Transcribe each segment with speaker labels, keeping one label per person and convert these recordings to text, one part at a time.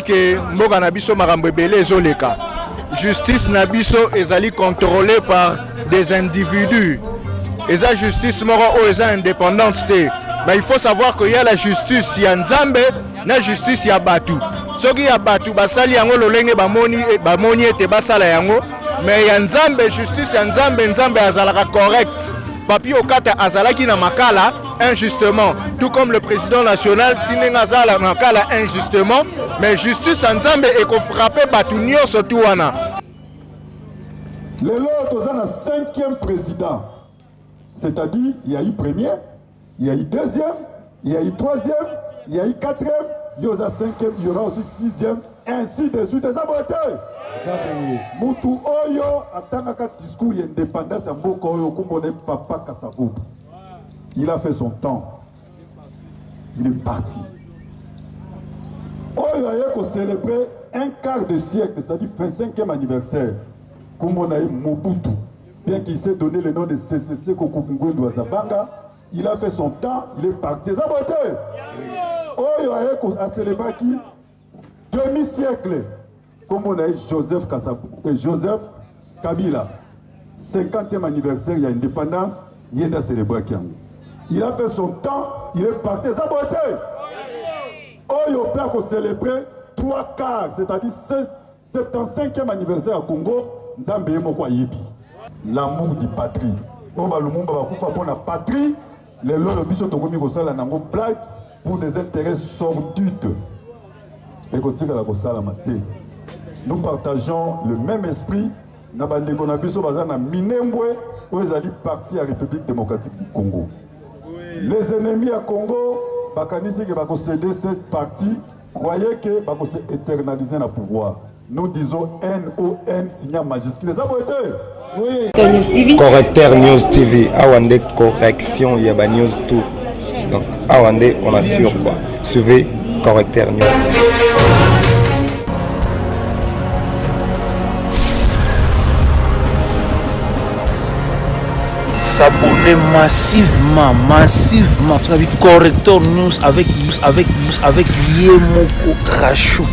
Speaker 1: que mboka na biso makambo ebele ezoleka. Justice na biso ezali contrôlée par des individus. Et la justice moko est indépendante. Mais il faut savoir qu'il y a la justice, il y a Nzambe, la justice il y a Batu. Ce qui y a Batu, basali yango lolenge bamoni ete basala yango, mais il y a Nzambe justice, Nzambe azalaka correct. Papi Okata azalaki na makala injustement, tout comme le président national Tinenga azala makala injustement, mais justice Nzambe eko frapper Batu nyonso tu wana.
Speaker 2: Lelo toza na 5e président. C'est-à-dire, il y a eu premier, il y a eu deuxième, il y a eu troisième, il y a eu quatrième, il y aura 5e, il y aura aussi 6e, ainsi de suite. Moutou Oyo attendaka discours d'indépendance à Mboko Oyo Kumbone Papa Kassavou. Il a fait son temps. Il est parti. Oyo a célébré un quart de siècle, c'est-à-dire 25e anniversaire. Kumbone Mobutu. Bien qu'il s'est donné le nom de CCC Kokukungwendu Azabanga, il a fait son temps, il est parti. Oyo a célébré qui demi-siècle. Comme on a eu Joseph Kabila, 50e anniversaire, il y a indépendance, il a célébré qui. Il a fait son temps, il est parti. Oyo a célébré 3 quarts, c'est-à-dire 75e anniversaire à Congo, Nzambe Moko Yebi. L'amour du patrie. On va le monde pour la patrie. Les lois de biso tokomi kosala nango blague pour des intérêts sordides. Et continue la kosala maté. Nous partageons le même esprit. Nabande konabiso bazana Minembwe où ils allaient partir à la République démocratique du Congo. Les ennemis à Congo, bakanisi que bakosséder cette partie, croyaient que bakosé éternaliser le pouvoir. Nous disons NON signal majuscule. Les abonnés.
Speaker 3: Oui.
Speaker 4: Correcteur News TV, Awande correction, Yaba News tout. Donc Awande, on assure quoi. Suivez Correcteur News TV.
Speaker 3: S'abonner massivement. Correcteur News avec Yemoko Rachou.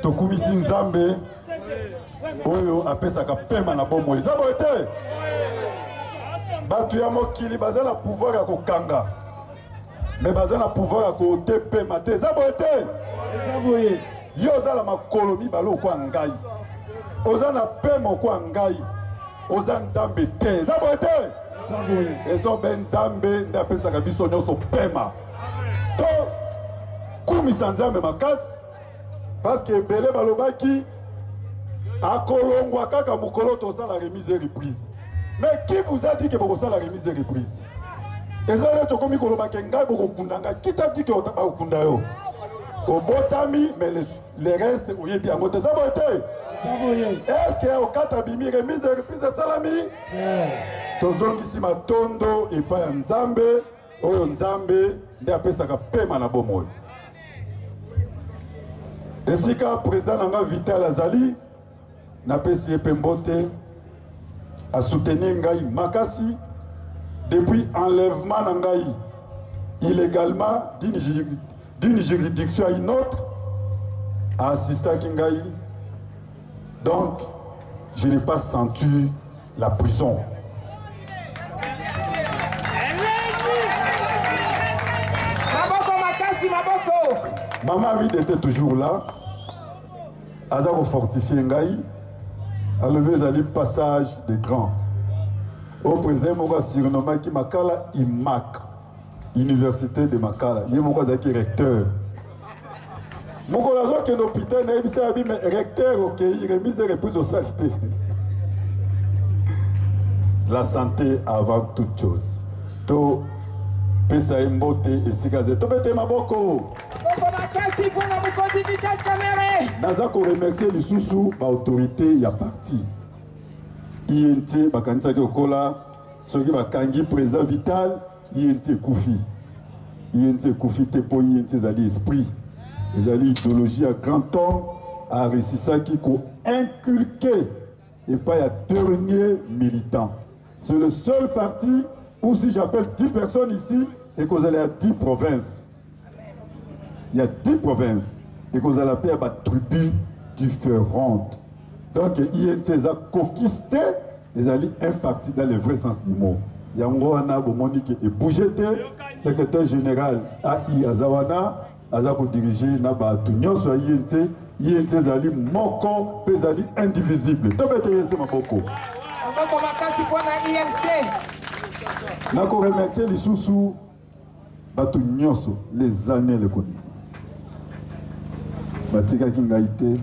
Speaker 2: tokumisi nzambe oyo apesaka pema na bomoi eza boye te bato ya mokili baza na pouvoir ya kokanga me baza na pouvoir ya kote pema te eza boye te yo oza na makolo mibale okwa ngai oza na pema okwa ngai oza nzambe te eza boye te ezobe nzambe nde apesaka biso nyonso pema to kumisa nzambe makasi parce que ebele balobaki akolongwa kaka mokolo tosala remise et reprise mais qui vous a dit que bokosala remise et reprise eza nde tokomi kolobaka ngai bokokunda ngai kita ti ke bakokunda yo obotami mais le reste oyebi yango te eza boye te est ce que okata bimi remise et reprise esalami tozongisi matondo epai ya nzambe oyo nzambe nde apesaka pema na bomoi esika président nanga Vital azali napesi ye mpe mbote asoutenir ngai makasi depuis enlèvement na ngai illégalement d'une juridiction à une autre assistaki ngai donc je n'ai pas senti la prison. Maman Amide était toujours là. Azako fortifié ngai. A levé zali passage des grands. Au président Moga surnommé qui Makala IMAC, Université de Makala. Il est zaki recteur. Mon lazo qui est l'hôpital n'a pas dit mais recteur ok, il remise et reprise aux saletés. La santé avant toute chose. To pesa imbote esikaze. To bete maboko. Naza ko remercier lisusu ba autorité ya parti. INT bakanisa ki okola soki bakangi président Vital INT Koufi. INT Koufi te po INT zali esprit. Ezali idéologie à grand homme a réussi ça qui ko inculqué et pas ya dernier militant. C'est le seul parti où si j'appelle 10 personnes ici et que vous allez à 10 provinces. Il y a 10 provinces et que vous allez appeler à des tribus différentes. Donc, INC a conquisté les alliés un parti dans le vrai sens du mot. Il y a un Rwanda, Monique et Bougete, secrétaire général AI Azawana, Azako dirigé Naba Tunyo, soit INC, INC Zali Moko, Pezali indivisible. Tobete INC Maboko. Nako remercier les sous-sous, Batu Nyoso, les années de connaissance. Batika Kingaïté.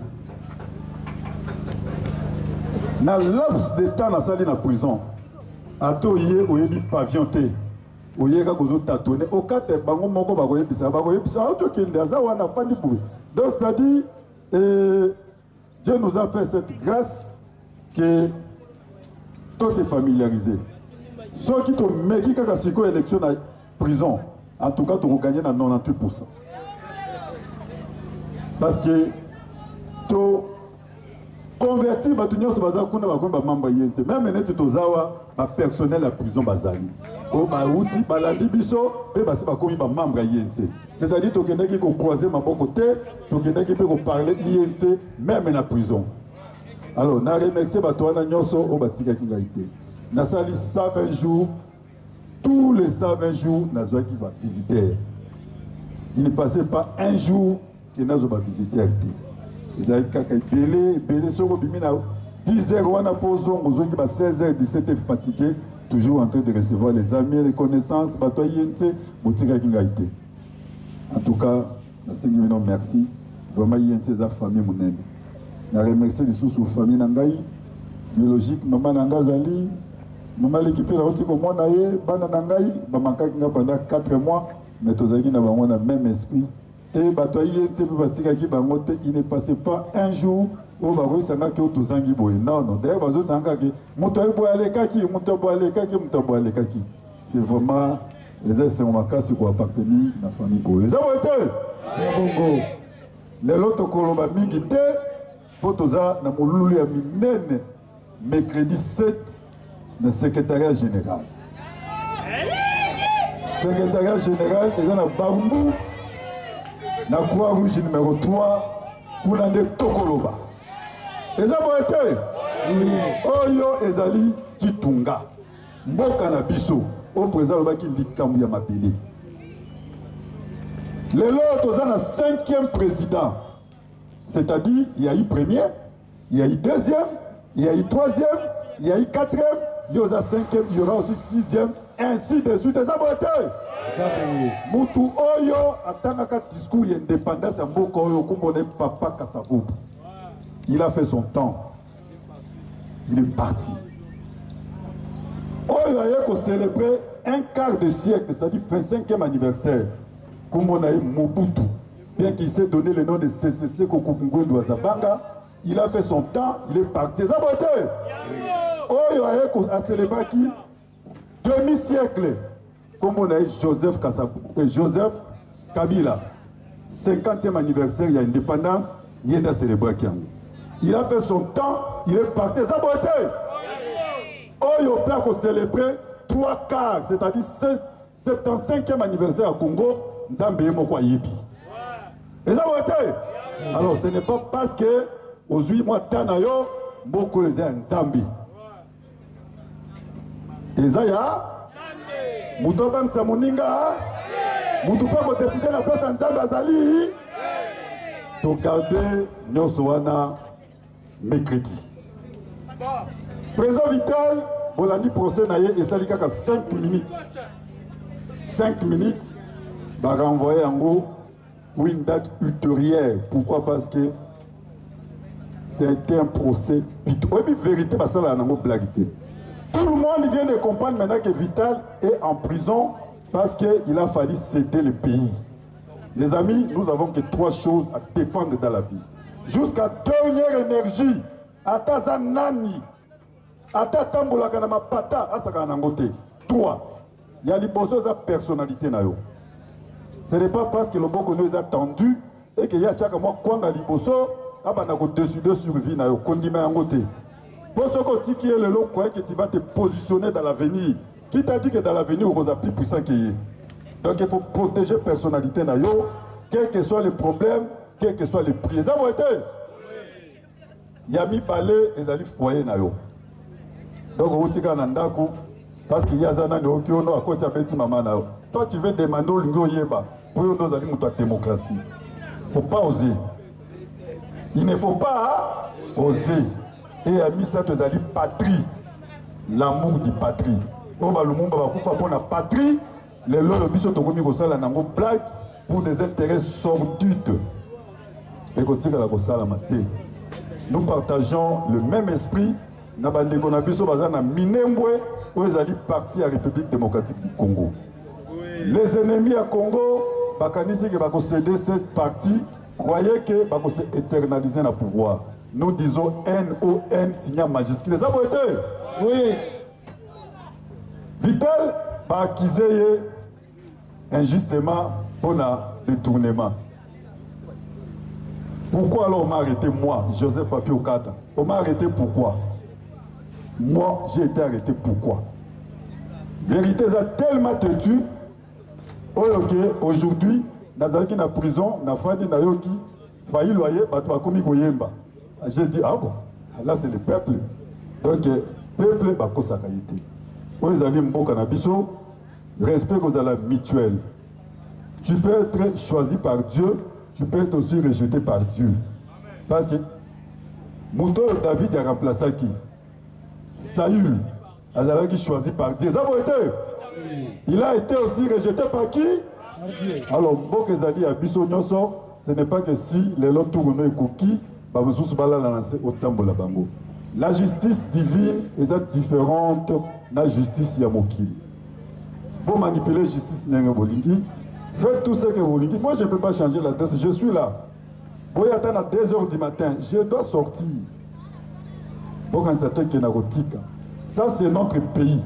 Speaker 2: Na laps de temps na sali na prison. Ato yé oyebi pavillon te. Oyeka kozo tâtonner. Okate bango moko bakoyebisa auto kende azawa na pandi pour. Donc c'est-à-dire Dieu nous a fait cette grâce que tout s'est familiarisé. Ceux qui ont mégi kaka siko élection na prison, en tout cas tu vas gagner na 98%. Parce que tu converti batunyo se baza kuna bakomba mamba yenze. Même neti tozawa ba personnel à prison bazali. O ba uti balandi biso pe basi bakomi ba membre yenze. C'est-à-dire to kendaki ko croiser maboko te, to kendaki pe ko parler yenze même na prison. Alors na remercier batwana nyoso o batika kingaité. Na sali 120 jours, tous les 120 jours, Nazwa qui va visiter. Il ne passait pas un jour que Nazwa va visiter. Ils avaient belé, soko bimina 10h, on a posé, on a 16h, 17h fatigué, toujours en train de recevoir les amis, les connaissances, bateau yente, boutika kingaïté. En tout cas, merci. Vraiment, yente sa famille mounene. Je remercie les sous-familles nangaï, biologique, maman nangazali. Maman l'équipe la route comme moi naie bana nangai ba makaki pendant 4 mois mais tozaki na bango na même esprit et batoyi ete pe batika ki bango te il ne passait pas un jour où ba rusanga ki tozangi boye non d'ailleurs bazo sanga ki moto boale kaki c'est vraiment les essais on va casser pour appartenir na famille boye ça va être bongo les loto koloba mingi te po toza na molulu ya minene mercredi 7 le secrétariat général. Secrétariat général, ils ont la Barumbu, la Croix-Rouge numéro 3, kuna nde tokoloba eza boye te oyo ezali kitunga mboka na biso oyo président alobaki likambo ya mabele lelo toza na 5e président, c'est-à-dire il y a eu premier, il y a eu deuxième, il y a eu troisième, il y a eu 4e, il y aura 5e, il y aura aussi 6e, ainsi de suite. Eza boye te mutu oyo atangaka discours ya indépendance ya mboka oyo kumbone Papa Kasavubu. Il a fait son temps. Il est parti. Oyo aye célébrer un quart de siècle, c'est-à-dire 25e anniversaire. Kumbone Mobutu, bien qu'il s'est donné le nom de CCC Kokukungwendu Azabanga, il a fait son temps, il est parti. Ça va être. Oyo aye a célébré qui demi-siècle. Comme on a eu Joseph Kabila, 50e anniversaire, il y a indépendance, il a célébré. Il a fait son temps, il est parti. Ça va être. Oyo peut qu'on célébrer 3 quarts, c'est-à-dire 75e anniversaire à Congo, Nzambe Moko Yebi. Et ça va être. Alors ce n'est pas parce que aux 8 mois Tanayo, Moko est un Nzambe. Et ça y a. Moutobang Samoninga, Moutoupa ko décider la place en Nzambe Azali. To garder Nyoswana mercredi. Président Vital, Bolani procès naye et ça kaka 5 minutes. 5 minutes, va renvoyer en gros pour une date ultérieure. Pourquoi? Parce que c'était un procès. Oui, vérité, parce que ça n'a pas blagué. Tout le monde vient de comprendre maintenant que Vital est en prison parce qu'il a fallu céder le pays. Les amis, nous avons que 3 choses à défendre dans la vie. Jusqu'à dernière énergie, Ata Nani, Ata Tambola Kanama Pata, Asaka Nangote. 3. Il y a les de personnalité. Ce n'est pas parce que le bon nous a tendu et qu'il y a chaque mois quand il y a décidé sur vie, condiment en côté. Pour ce qui est le lot, que tu vas te positionner dans l'avenir. Qui t'a dit que dans l'avenir, on va plus puissant qu'il est. Donc il faut protéger la personnalité, quel que soit le problème, quel que soit le prix. Ça va être. Il y a mis balai et il foyer. Donc on va parce qu'il y a Zana qui ont à côté de maman. Toi, tu veux demander au Lingo Yeba pour nous aller dans la démocratie. Il ne faut pas oser. Il ne faut pas oser. Et a mis ça, tu as dit patrie. L'amour de patrie. On va le monde pour la patrie. Les lois de biso tokomi kosala nango blague pour des intérêts sordides. Et nous partageons le même esprit. Nabandeko na biso bazana Minembwe où ils allaient partir à la République démocratique du Congo. Les ennemis à Congo, bakanisi que bako céder cette partie, croyaient que bako se éternaliser le pouvoir. Nous disons NON signal majuscule. Ça va être. Oui. Vital a accusé injustement pour le détournement. Pourquoi alors on m'a arrêté moi, Joseph Papi Okata? On m'a arrêté pourquoi? Moi, j'ai été arrêté pourquoi? Vérité, ça tellement têtu. Aujourd'hui, Nazaraki na prison, na Fadi na Yoki, failli loyer, bato akomi koyemba. J'ai dit, ah bon, là c'est le peuple. Donc, le peuple va kosakaïté. Vous allez mboka na biso, respect aux ala mutuel. Tu peux être choisi par Dieu, tu peux être aussi rejeté par Dieu. Parce que Mouto David a remplacé qui? Saül, Azalaki choisi par Dieu. Ça va être. Il a été aussi rejeté par qui? Alors, Bokezali à biso nyoso, ce n'est pas que si les lots tournent et cookies, la justice divine est différente de la justice yamokili. Pour manipuler la justice Bolingi, faites tout ce que vous voulez. Moi, je ne peux pas changer l'adresse. Je suis là. Pour y attendre à 2 h du matin, je dois sortir. Ça, c'est notre pays.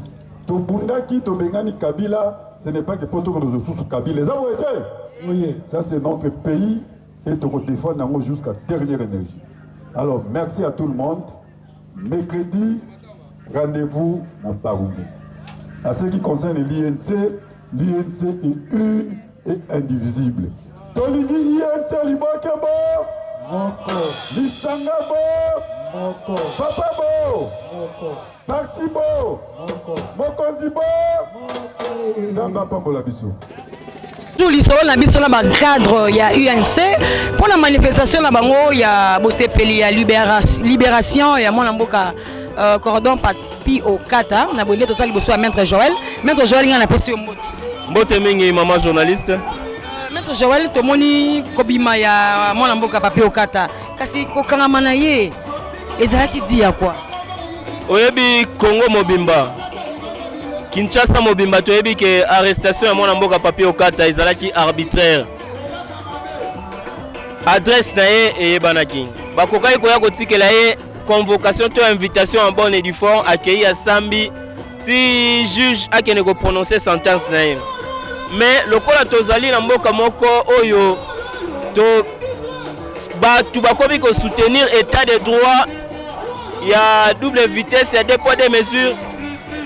Speaker 2: Tobundaki, Tobengani, Kabila, ce n'est pas que pour tout nous sous Kabila. Ça, c'est notre pays. Et tu défends jusqu'à dernière énergie. Alors, merci à tout le monde. Mercredi, rendez-vous dans Barumbu. À ce qui concerne l'INT est une et indivisible. Tolingi INT, Libakebo, Moko. Lisanga bo. Moko. Papa bo. Moko. Parti bo. Moko. Mokonzi bo. Moko. Zamba pambola biso.
Speaker 5: Tout l'histoire na biso na ba cadre ya UNC pour la manifestation na bango ya bosepeli ya libération ya mwana mboka cordon papi au kata na bonde total boso ya maître Joël nga na pesi mbote
Speaker 6: mbote mingi mama journaliste
Speaker 5: maître Joël tomoni kobima ya mwana mboka papi au kata kasi kokangama na ye ezalaki dia quoi
Speaker 6: oyebi Congo mobimba Kinshasa mobimba toyebi ke arrestation ya mwana mboka papi okata ezalaki arbitraire adresse na ye eyebanaki bakokaki koya kotikela ye convocation to invitation en bonne et due forme accueilli à Sambi ti juge akene ko prononcer sentence na ye mais lokola tozali na mboka moko oyo to batu bakomi ko soutenir état de droit ya double vitesse ya deux poids deux mesures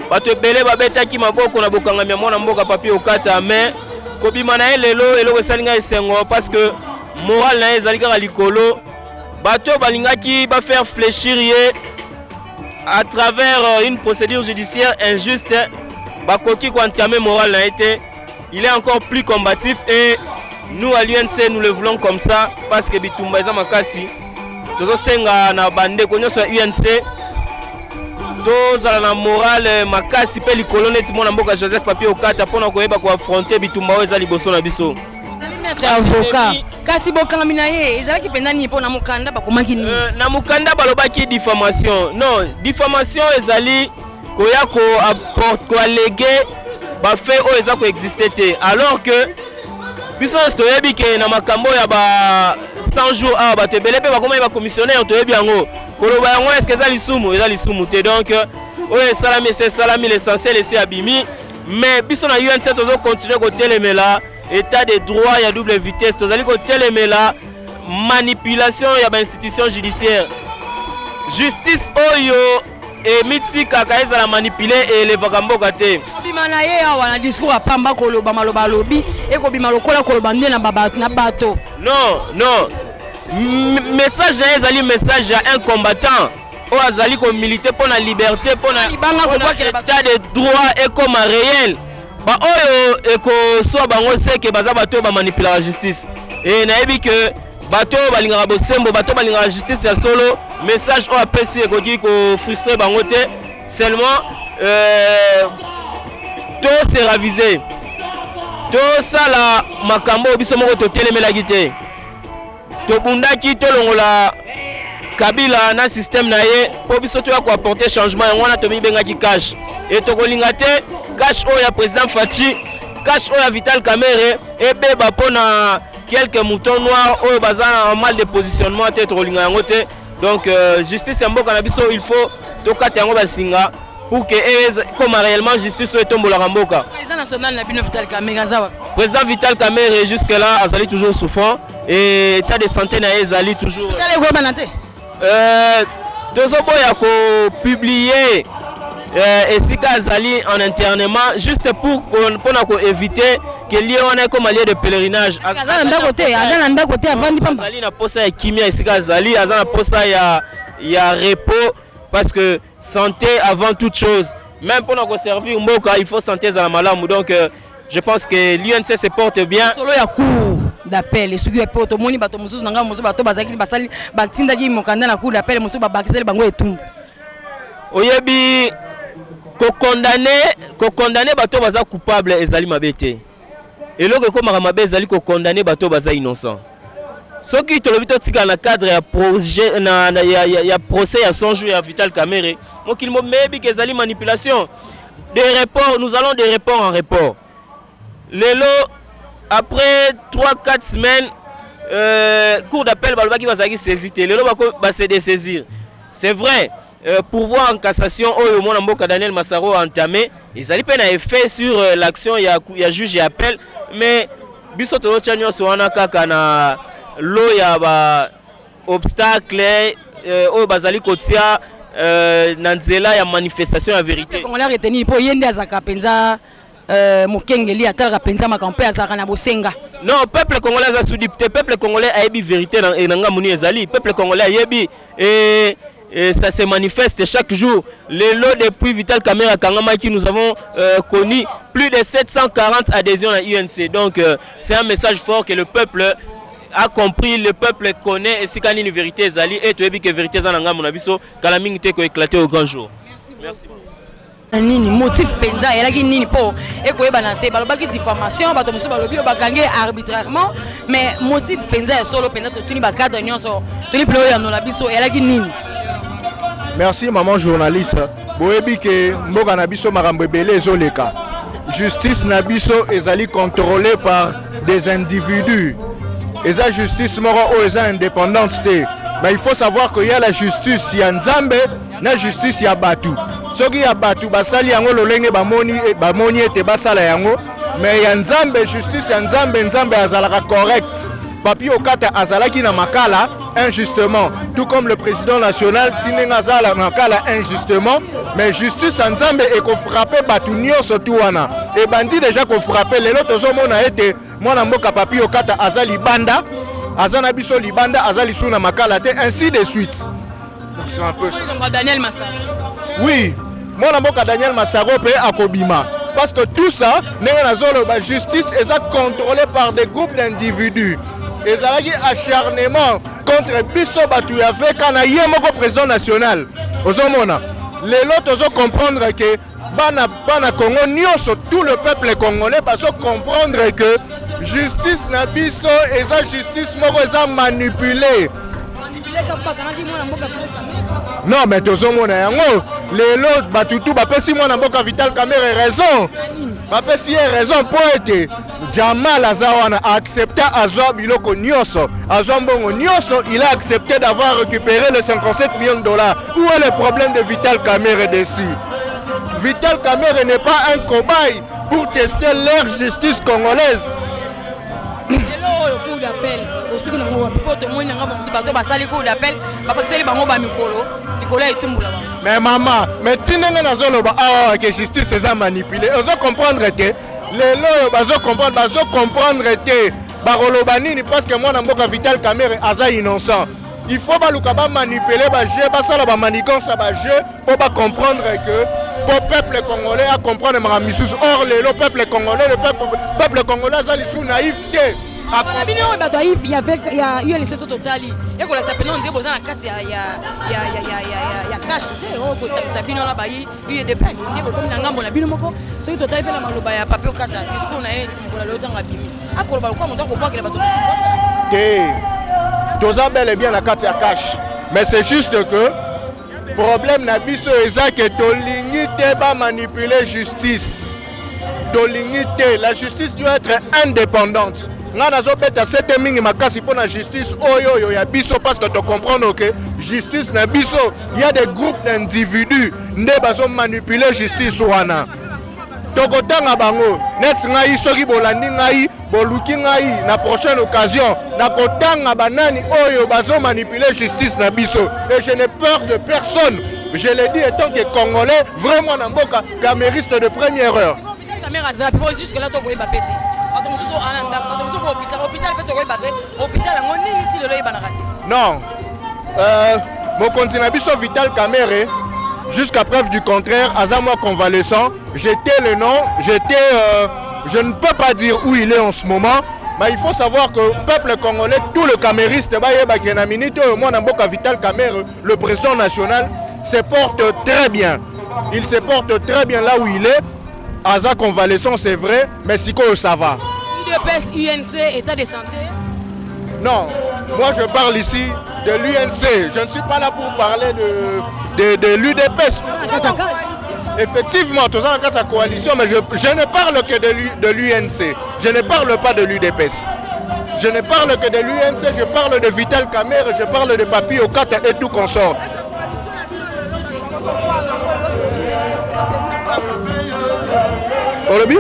Speaker 6: bato ebele babetaki maboko na bokangami ya mwana mboka papi okata mais kobima na ye lelo eloko esalinga esengo parce que moral na ye ezali kaka likolo bato balingaki bafaire fléchir ye à travers une procédure judiciaire injuste bakoki koentame moral na ye te il est encore plus combatif et nous à l'UNC nous le voulons comme ça parce que bitumba eza makasi tozosenga na bandeko nyonso ya UNC tozala na morale makasi pe likolo neti mwana mboka Joseph papi okata mpona koyeba koaffronter bitumba oyo eza liboso na biso
Speaker 5: avocat kasi bokangami na ye ezalaki mpenza nini mpo na mokanda bakomaki nini
Speaker 6: na mokanda balobaki diffamation non diffamation ezali koya koalege bafe oyo eza koexiste te alors que biso toyebi ke na makambo ya ba 100 jours awa bato ebele mpe bakomaki bacommissionnaire toyebi yango koloba yango eske eza lisumu te donc oyo esalami esalami l'essentiel esi abimi mais biso na UNC tozo continuer kotelemela état de droit ya double vitesse tozali kotelemela manipulation ya bainstitution judiciaire justice oyo emitikaka ezala manipule elevaka mboka te
Speaker 5: kobima na ye awa na discours apamba koloba maloba alobi ekobima lokola koloba nde na bato
Speaker 6: non message na ye ezali message ya un combattant oyo azali komilite mpo na liberté mpo na état de droit ekoma réel baoyo ekosoa bango seke baza bato oyo bamanipulaka justice e nayebi ke bato oyo balingaka bosembo bato oyo balingaka justice ya solo message oyo apesi ekoki kofrustre bango te seulement to se raviser tosala makambo oyo biso moko totelemelaki te tobundaki tolongola Kabila na système na ye po biso toya ko apporter changement yango wana tomibengaki cash et tokolinga te cash oyo ya président Fachi cash oyo ya Vital Kamerhe ebeba pona quelques moutons noirs oyo baza en mal de positionnement te tokolinga yango te donc justice ya mboka na biso il faut tokata yango basinga pour que comme réellement justice oyo etombolaka mboka
Speaker 5: président national na bino Vital Kamerhe azawa
Speaker 6: président Vital Kamerhe jusque là azali toujours souffrant et état de santé na ye ezali toujours tozoboya ko publier esika azali en internement juste pour mpona ko éviter que lié wana comme lieu de pèlerinage azali na posa ya kimia esika azali aza na posa ya repos parce que santé avant toute chose même pour nous servir mboka il faut santé za malamu donc je pense que l'UNC se porte bien
Speaker 5: solo ya cour d'appel esuki ya poto moni bato mususu nanga mususu bato bazaki basali batinda ki mokanda na cour d'appel mususu babakiseli bango etumbu
Speaker 6: oyebi ko condamner bato baza coupable ezali mabete eloko ekomaka mabe ezali ko condamner bato baza innocent soki tolobi totika na cadre ya projet ya procès ya 100 jours ya Vital Kamerhe mokili momebi ke ezali manipulation des reports nous allons de report en report lelo après 3-4 semaines cour d'appel balobaki bazaki saisir te lelo ba se dessaisir c'est vrai pourvoi en cassation oyo mwana mboka Daniel Massaro a entamé ezali pe na effet sur l'action ya juge et appel mais biso to chanyo so wana kaka na lo ya ba obstacle oyo bazali kotia na nzela ya manifestation ya vérité
Speaker 5: on l'a retenu po yende azaka penza mokengeli atalaka penza makampe azaka na bosenga
Speaker 6: Non, peuple congolais a soudi, peuple congolais a eu vérité dans Nanga Ezali, peuple congolais a eu et ça se manifeste chaque jour. Les lots depuis Vital Kamera Kangama qui nous avons connu plus de 740 adhésions à l'UNC. Donc c'est un message fort que le peuple a compris, le peuple connaît et si quand une vérité Ezali et tu as vu que vérité Zananga Monabiso Kalaming te ko éclater au grand jour. Merci.
Speaker 5: Nini motif penza elaki nini po ekoyebana te balobaki diffamation bato mosusu balobi bakangi arbitrairement mais motif penza solo penza totuni bakadre nyonso toni pelo ya nola biso elaki nini.
Speaker 1: Merci maman journaliste. Boyebi ke mboka na biso makambo ebele ezoleka. Justice na biso ezali contrôlée par des individus. Eza justice moko o eza indépendante te. Mais il faut savoir qu'il y a la justice ya Nzambe na justice ya batu. Soki ya batu basali yango lolenge bamoni ete basala yango, mais ya Nzambe justice ya Nzambe azalaka correct. Papi Okata azalaki na makala injustement, tout comme le président national Tinenga azala makala injustement, mais justice ya Nzambe eko frapper batu nyonso tu wana. Et bandi déjà ko frapper lelo tozomona ete mwana mboka Papi Okata azali banda, azana biso libanda azali suna makala te, ainsi de suite. Donc c'est un peu ça.
Speaker 5: Daniel Massaro.
Speaker 1: Oui, mon mboka Daniel Massaro peut akobima. Parce que tout ça, la justice est contrôlée par des groupes d'individus. Et ça a acharnement contre Bisso Batouyafe quand il y a un président national. Les autres doivent comprendre que Bana Congo, tout le peuple congolais, parce que comprendre que justice na Bisso et sa justice est manipulée. Non, mais tous les gens, les lots, Batutu, si moi n'importe Vital Kamera raison. Si raison pour être Jamal Azawana a accepté Azwa Biloko Nyoso. Azwa Mbongo Nyoso, il a accepté d'avoir récupéré les 57 millions de dollars. Où est le problème de Vital Kamera dessus? Vital Kamera n'est pas un cobaye pour tester leur justice congolaise.
Speaker 5: Coup d'appel aussi que nous coup d'appel parce que les bango ba mikolo Nicolas etumbula ba
Speaker 1: mais maman mais tinenga nazoloba ah que justice est manipulée ozo comprendre que les loyo bazo comprendre que baroloba nini parce que moi na mboka Vital Kamera aza innocent il faut baluka ba manipuler ba jeu ba sala ba manigance ba jeu pour ba comprendre que le peuple congolais a comprendre ma mission. Or le peuple congolais le peuple congolais azali sous naïveté.
Speaker 5: Il y a eu un lycée total. Et qu'on s'appelle on dit besoin à 4 il y a cash oh ça bino là bayi il y a des pièces on dit comme na ngambo na bino moko so total pe na maloba ya Papi Okata discours na ye pour le temps abimi akoloba ko monta ko pas que bato
Speaker 1: toza bel et bien na 4 ya cash mais c'est juste que problème na biso eza que tolingi te ba manipuler justice tolingi te la justice doit être indépendante. Nga nazobeta sete mingi makasi pour la justice oyo ya biso parce que tu comprends que justice na biso il y a des groupes d'individus nde bazo manipuler justice wana tokotanga bango net ngai soki bolandi ngai boluki ngai na prochaine occasion na kotanga banani oyo bazo manipuler justice na biso et je n'ai peur de personne je l'ai dit étant que congolais vraiment na mboka camériste de première heure
Speaker 5: caméra za pour jusque là to ko ba pété
Speaker 1: non, mon continent biso Vital Kamera jusqu'à preuve du contraire, Azamo convalescent, j'étais le nom, je ne peux pas dire où il est en ce moment, mais il faut savoir que le peuple congolais, tout le camériste, Vital Kamera, le président national, se porte très bien. Il se porte très bien là où il est. Aza convalescent, c'est vrai, mais Siko, ça va.
Speaker 5: UDPS, UNC, état de santé?
Speaker 1: Non, moi je parle ici de l'UNC. Je ne suis pas là pour parler de l'UDPS. Effectivement, tout ça dans sa coalition, mais je ne parle que de l'UNC. Je ne parle pas de l'UDPS. Je ne parle que de l'UNC, je parle de Vital Kamera, je parle de Papi Okata et tout consort. Olobi?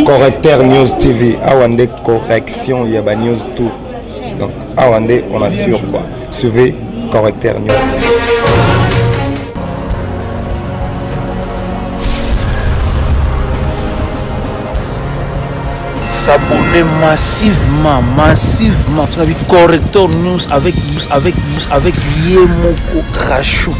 Speaker 4: Correcteur News TV, Awande correction, il y a news tout. Donc, Awande, on assure quoi. Suivez Correcteur News TV.
Speaker 3: S'abonner massivement. Correcteur News avec Yemoko Rachou.